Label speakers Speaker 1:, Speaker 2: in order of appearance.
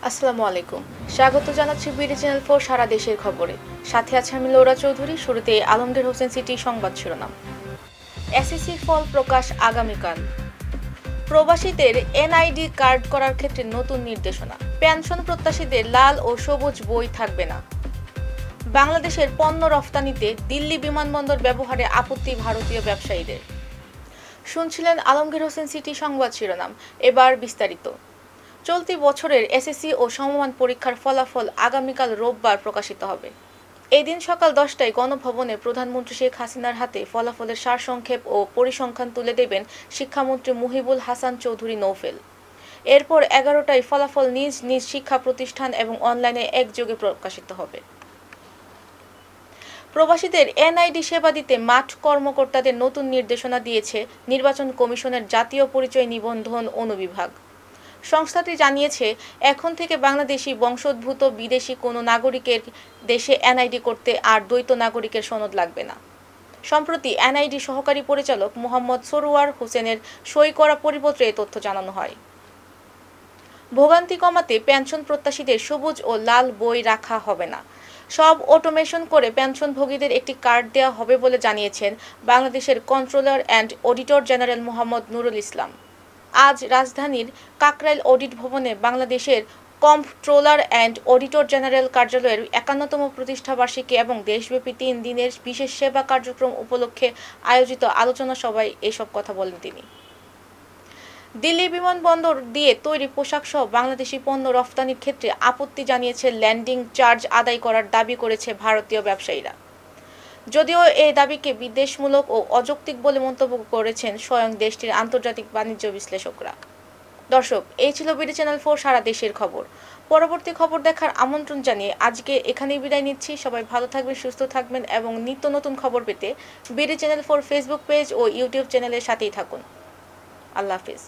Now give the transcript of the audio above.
Speaker 1: আসসালামু আলাইকুম। স্বাগত জানাচ্ছি বিডি চ্যানেল 4 সারা দেশের খবরে। সাথে আছে আমি লৌরা চৌধুরী। শুরুতে আলমগীর হোসেন সিটি সংবাদ শিরোনাম। এসএসসি ফল প্রকাশ আগামীকাল। প্রবাসীদের এনআইডি কার্ড করার ক্ষেত্রে নতুন নির্দেশনা। পেনশন প্রত্যাশীদের লাল ও সবুজ বই থাকবে না। বাংলাদেশের পণ্য রফতানিতে দিল্লি বিমানবন্দর ব্যবহারে আপত্তি ভারতীয় ব্যবসায়ীদের। শুনছিলেন আলমগীর হোসেন সিটি সংবাদ শিরোনাম। এবার বিস্তারিত। চলতি বছরের এসএসসি ও সমমান পরীক্ষার ফলাফল আগামীকাল রোববার প্রকাশিত হবে। এদিন সকাল 10টায় গণভবনে প্রধানমন্ত্রী শেখ হাসিনার হাতে ফলাফলের সারসংক্ষেপ ও পরিসংখ্যান তুলে দেবেন শিক্ষামন্ত্রী মুহিবুল হাসান চৌধুরী নৌফেল। এরপর 11টায় ফলাফল নিজ নিজ শিক্ষা প্রতিষ্ঠান এবং অনলাইনে একযোগে প্রকাশিত হবে। প্রবাসীদের এনআইডি সেবা দিতে মাঠ কর্মকর্তাদের নতুন নির্দেশনা দিয়েছে নির্বাচন কমিশনের জাতীয় পরিচয় নিবন্ধন অনুবিভাগ। সংস্থাটি জানিয়েছে, এখন থেকে বাংলাদেশি বংশোদ্ভূত বিদেশি কোনো নাগরিকের দেশে এনআইডি করতে আর দ্বৈত নাগরিকের সনদ লাগবে না। সম্প্রতি এনআইডি সহকারী পরিচালক মোহাম্মদ সরোয়ার হোসেনের সই করা পরিপত্রে এ তথ্য জানানো হয়। ভোগান্তি কমাতে পেনশন প্রত্যাশীদের সবুজ ও লাল বই রাখা হবে না। সব অটোমেশন করে পেনশনভোগীদের একটি কার্ড দেওয়া হবে বলে জানিয়েছেন বাংলাদেশের controller and auditor general Mohammad Nurul Islam. আজ রাজধানীর কাকরাইল অডিট ভবনে বাংলাদেশের কম্পট্রোলার অ্যান্ড অডিটর জেনারেল কার্যালয়ের 51তম প্রতিষ্ঠাবার্ষিকী এবং দেশব্যাপী 3 দিনের বিশেষ সেবা কার্যক্রম উপলক্ষে আয়োজিত আলোচনা সভায় এসব কথা বলেন তিনি। দিল্লি বিমানবন্দর দিয়ে তৈরি পোশাকসহ বাংলাদেশি পণ্য রফতানির ক্ষেত্রে আপত্তি জানিয়েছে ল্যান্ডিং চার্জ আদায় করার দাবি করেছে ভারতীয় ব্যবসায়ীরা। যদিও এই দাবিকে বিদ্বেষমূলক ও অযৌক্তিক বলে মন্তব্য করেছেন স্বয়ং দেশটির আন্তর্জাতিক বাণিজ্য বিশ্লেষকরা। দর্শক, এই ছিল বিডি চ্যানেল 4 সারা দেশের খবর। পরবর্তী খবর দেখার আমন্ত্রণ জানিয়ে আজকে এখানেই বিদায় নিচ্ছি। সবাই ভালো থাকবেন, সুস্থ থাকবেন এবং নিত্য নতুন খবর পেতে বিডি চ্যানেল 4 ফেসবুক পেজ ও ইউটিউব চ্যানেলের সাথেই থাকুন। আল্লাহ হাফেজ।